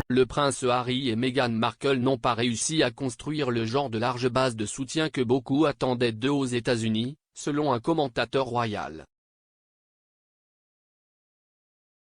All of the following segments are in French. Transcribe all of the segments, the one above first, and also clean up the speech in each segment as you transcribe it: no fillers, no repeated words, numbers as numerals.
le prince Harry et Meghan Markle n'ont pas réussi à construire le genre de large base de soutien que beaucoup attendaient d'eux aux États-Unis, selon un commentateur royal.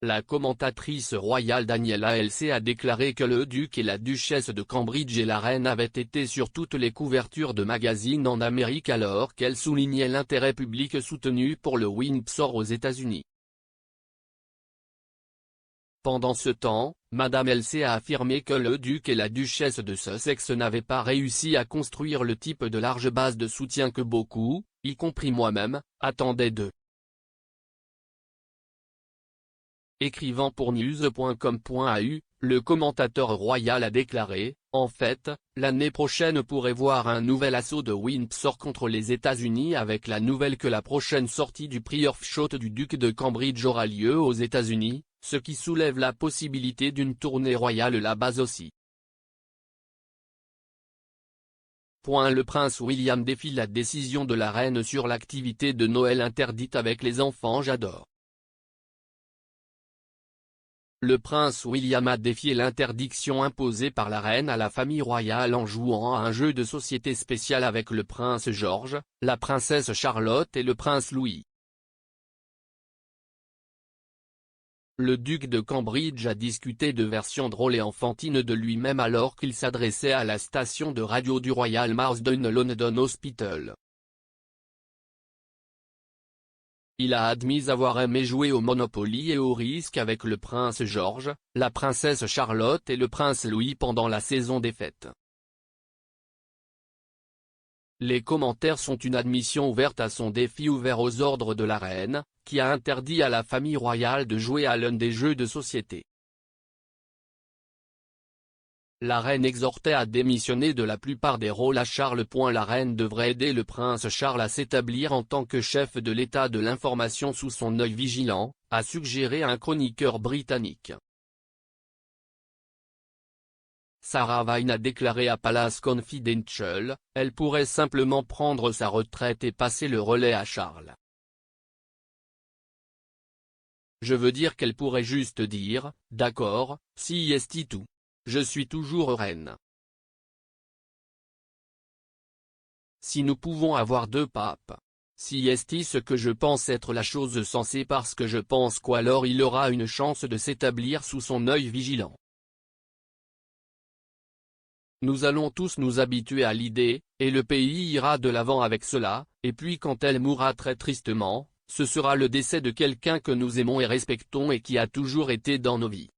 La commentatrice royale Daniela Halsey a déclaré que le duc et la duchesse de Cambridge et la reine avaient été sur toutes les couvertures de magazines en Amérique alors qu'elle soulignait l'intérêt public soutenu pour le Windsor aux États-Unis. Pendant ce temps, Madame Halsey a affirmé que le duc et la duchesse de Sussex n'avaient pas réussi à construire le type de large base de soutien que beaucoup, y compris moi-même, attendaient d'eux. Écrivant pour news.com.au, le commentateur royal a déclaré, « En fait, l'année prochaine pourrait voir un nouvel assaut de Windsor contre les États-Unis avec la nouvelle que la prochaine sortie du prix Earthshot du duc de Cambridge aura lieu aux États-Unis, ce qui soulève la possibilité d'une tournée royale là-bas aussi. » Le prince William défie la décision de la reine sur l'activité de Noël interdite avec les enfants. J'adore. Le prince William a défié l'interdiction imposée par la reine à la famille royale en jouant à un jeu de société spécial avec le prince George, la princesse Charlotte et le prince Louis. Le duc de Cambridge a discuté de versions drôles et enfantines de lui-même alors qu'il s'adressait à la station de radio du Royal Marsden London Hospital. Il a admis avoir aimé jouer au Monopoly et au risque avec le prince George, la princesse Charlotte et le prince Louis pendant la saison des fêtes. Les commentaires sont une admission ouverte à son défi ouvert aux ordres de la reine, qui a interdit à la famille royale de jouer à l'un des jeux de société. La reine exhortait à démissionner de la plupart des rôles à Charles. La reine devrait aider le prince Charles à s'établir en tant que chef de l'État de l'information sous son œil vigilant, a suggéré un chroniqueur britannique. Sarah Vine a déclaré à Palace Confidential, « Elle pourrait simplement prendre sa retraite et passer le relais à Charles. Je veux dire qu'elle pourrait juste dire, d'accord, si est tout. Je suis toujours reine. Si nous pouvons avoir deux papes. Si est ce que je pense être la chose sensée parce que je pense qu'alors il aura une chance de s'établir sous son œil vigilant. Nous allons tous nous habituer à l'idée, et le pays ira de l'avant avec cela, et puis quand elle mourra très tristement, ce sera le décès de quelqu'un que nous aimons et respectons et qui a toujours été dans nos vies.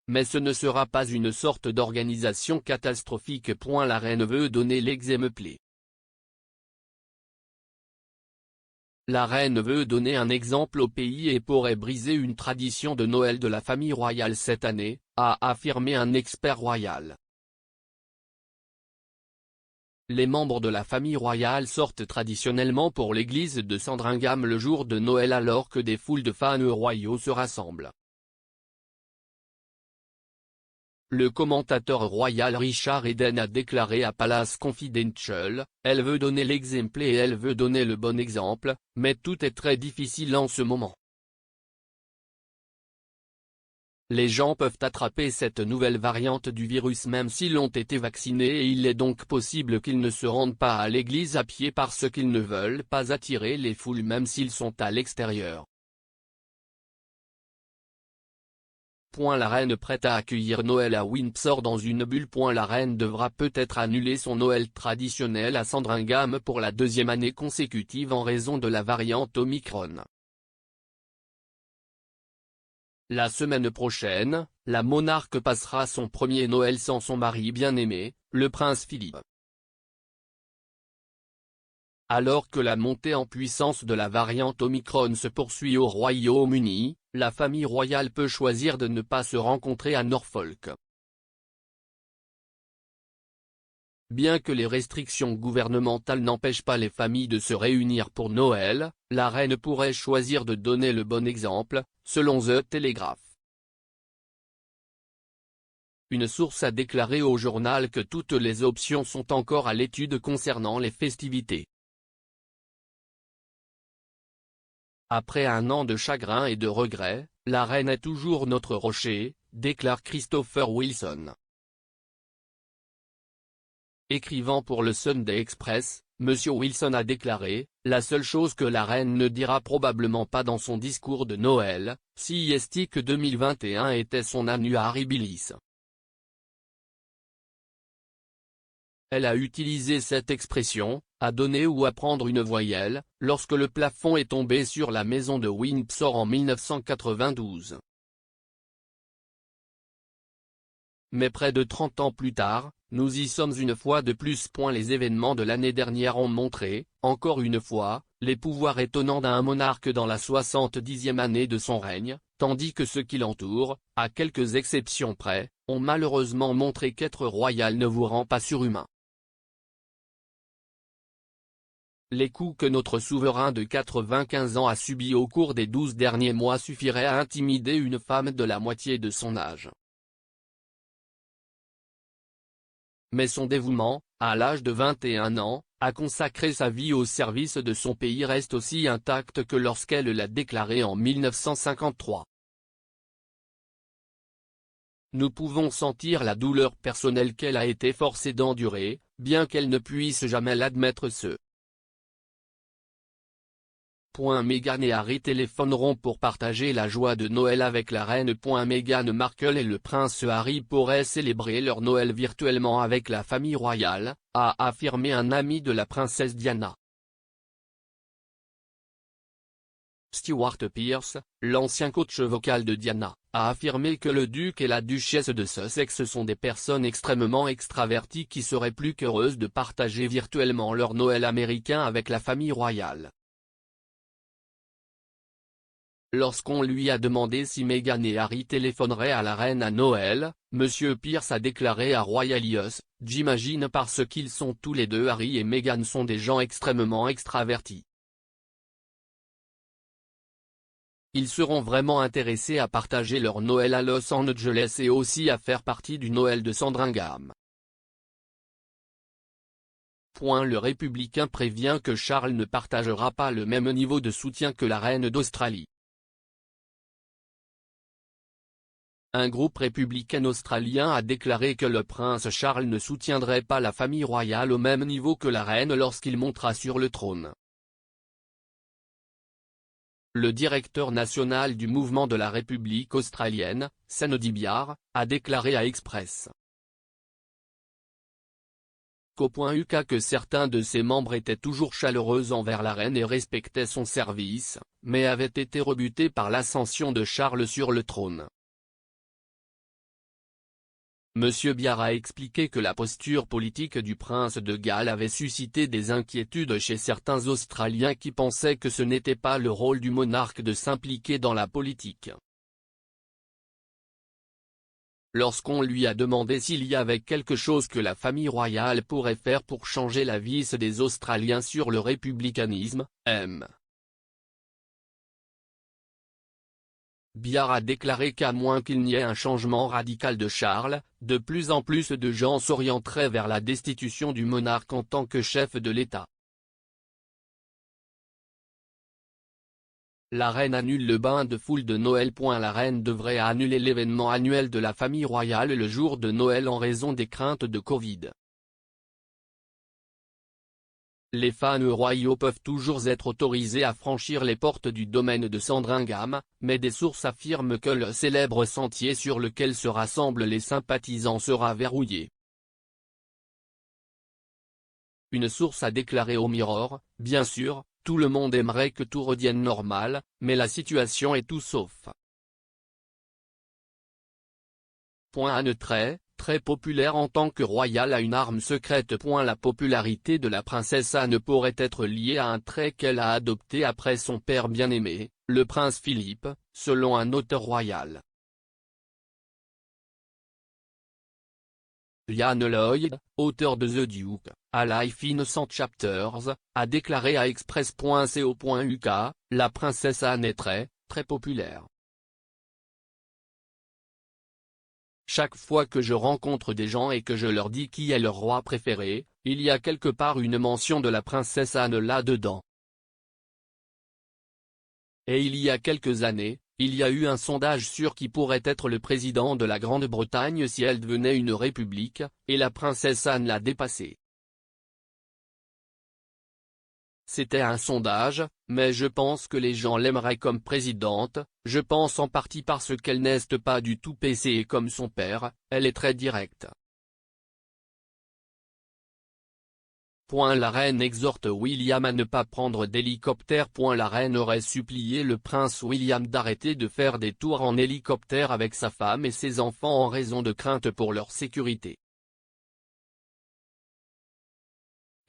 Mais ce ne sera pas une sorte d'organisation catastrophique. La reine veut donner l'exemple. La reine veut donner un exemple au pays et pourrait briser une tradition de Noël de la famille royale cette année, a affirmé un expert royal. Les membres de la famille royale sortent traditionnellement pour l'église de Sandringham le jour de Noël alors que des foules de fans royaux se rassemblent. Le commentateur royal Richard Eden a déclaré à Palace Confidential, « Elle veut donner l'exemple et elle veut donner le bon exemple, mais tout est très difficile en ce moment. Les gens peuvent attraper cette nouvelle variante du virus même s'ils ont été vaccinés et il est donc possible qu'ils ne se rendent pas à l'église à pied parce qu'ils ne veulent pas attirer les foules même s'ils sont à l'extérieur. » La reine prête à accueillir Noël à Windsor dans une bulle. La reine devra peut-être annuler son Noël traditionnel à Sandringham pour la deuxième année consécutive en raison de la variante Omicron. La semaine prochaine, la monarque passera son premier Noël sans son mari bien-aimé, le prince Philippe. Alors que la montée en puissance de la variante Omicron se poursuit au Royaume-Uni, la famille royale peut choisir de ne pas se rencontrer à Norfolk. Bien que les restrictions gouvernementales n'empêchent pas les familles de se réunir pour Noël, la reine pourrait choisir de donner le bon exemple, selon The Telegraph. Une source a déclaré au journal que toutes les options sont encore à l'étude concernant les festivités. Après un an de chagrin et de regrets, la reine est toujours notre rocher, déclare Christopher Wilson. Écrivant pour le Sunday Express, M. Wilson a déclaré « La seule chose que la reine ne dira probablement pas dans son discours de Noël, si est que 2021 était son annus horribilis. Elle a utilisé cette expression, à donner ou à prendre une voyelle, lorsque le plafond est tombé sur la maison de Windsor en 1992. Mais près de 30 ans plus tard, nous y sommes une fois de plus. Les événements de l'année dernière ont montré, encore une fois, les pouvoirs étonnants d'un monarque dans la 70e année de son règne, tandis que ceux qui l'entourent, à quelques exceptions près, ont malheureusement montré qu'être royal ne vous rend pas surhumain. Les coups que notre souverain de 95 ans a subis au cours des 12 derniers mois suffiraient à intimider une femme de la moitié de son âge. Mais son dévouement, à l'âge de 21 ans, à consacrer sa vie au service de son pays reste aussi intact que lorsqu'elle l'a déclaré en 1953. Nous pouvons sentir la douleur personnelle qu'elle a été forcée d'endurer, bien qu'elle ne puisse jamais l'admettre. Meghan et Harry téléphoneront pour partager la joie de Noël avec la reine. Meghan Markle et le prince Harry pourraient célébrer leur Noël virtuellement avec la famille royale, a affirmé un ami de la princesse Diana. Stewart Pearce, l'ancien coach vocal de Diana, a affirmé que le duc et la duchesse de Sussex sont des personnes extrêmement extraverties qui seraient plus qu'heureuses de partager virtuellement leur Noël américain avec la famille royale. Lorsqu'on lui a demandé si Meghan et Harry téléphoneraient à la reine à Noël, M. Pearce a déclaré à Royal News, « J'imagine parce qu'ils sont tous les deux. Harry et Meghan sont des gens extrêmement extravertis. Ils seront vraiment intéressés à partager leur Noël à Los Angeles et aussi à faire partie du Noël de Sandringham. » Le républicain prévient que Charles ne partagera pas le même niveau de soutien que la reine d'Australie. Un groupe républicain australien a déclaré que le prince Charles ne soutiendrait pas la famille royale au même niveau que la reine lorsqu'il montera sur le trône. Le directeur national du mouvement de la République australienne, Sandy Biar, a déclaré à Express .uk que certains de ses membres étaient toujours chaleureux envers la reine et respectaient son service, mais avaient été rebutés par l'ascension de Charles sur le trône. M. Biar a expliqué que la posture politique du prince de Galles avait suscité des inquiétudes chez certains Australiens qui pensaient que ce n'était pas le rôle du monarque de s'impliquer dans la politique. Lorsqu'on lui a demandé s'il y avait quelque chose que la famille royale pourrait faire pour changer la vie des Australiens sur le républicanisme, M. Biar a déclaré qu'à moins qu'il n'y ait un changement radical de Charles, de plus en plus de gens s'orienteraient vers la destitution du monarque en tant que chef de l'État. La reine annule le bain de foule de Noël. La reine devrait annuler l'événement annuel de la famille royale le jour de Noël en raison des craintes de Covid. Les fans royaux peuvent toujours être autorisés à franchir les portes du domaine de Sandringham, mais des sources affirment que le célèbre sentier sur lequel se rassemblent les sympathisants sera verrouillé. Une source a déclaré au Mirror, « Bien sûr, tout le monde aimerait que tout redevienne normal, mais la situation est tout sauf. » Anne très populaire en tant que royale a une arme secrète. La popularité de la princesse Anne pourrait être liée à un trait qu'elle a adopté après son père bien-aimé, le prince Philippe, selon un auteur royal. Ian Lloyd, auteur de The Duke, A Life in 100 Chapters, a déclaré à Express.co.uk, « La princesse Anne est très populaire. Chaque fois que je rencontre des gens et que je leur dis qui est leur roi préféré, il y a quelque part une mention de la princesse Anne là-dedans. Et il y a quelques années, Il y a eu un sondage sur qui pourrait être le président de la Grande-Bretagne si elle devenait une république, et la princesse Anne l'a dépassé. C'était un sondage, mais je pense que les gens l'aimeraient comme présidente, je pense en partie parce qu'elle n'est pas du tout PC comme son père, elle est très directe. La reine exhorte William à ne pas prendre d'hélicoptère. La reine aurait supplié le prince William d'arrêter de faire des tours en hélicoptère avec sa femme et ses enfants en raison de craintes pour leur sécurité.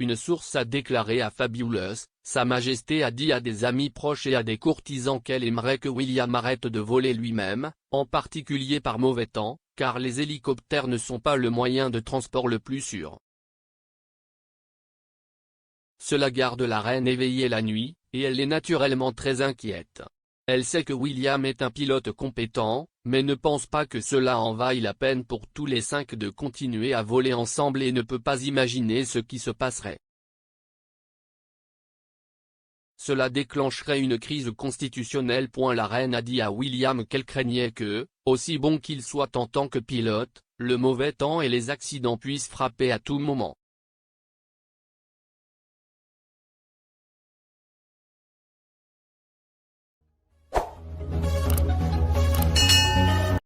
Une source a déclaré à Fabulous, Sa Majesté a dit à des amis proches et à des courtisans qu'elle aimerait que William arrête de voler lui-même, en particulier par mauvais temps, car les hélicoptères ne sont pas le moyen de transport le plus sûr. Cela garde la reine éveillée la nuit, et elle est naturellement très inquiète. Elle sait que William est un pilote compétent, mais ne pense pas que cela en vaille la peine pour tous les 5 de continuer à voler ensemble et ne peut pas imaginer ce qui se passerait. Cela déclencherait une crise constitutionnelle. La reine a dit à William qu'elle craignait que, aussi bon qu'il soit en tant que pilote, le mauvais temps et les accidents puissent frapper à tout moment.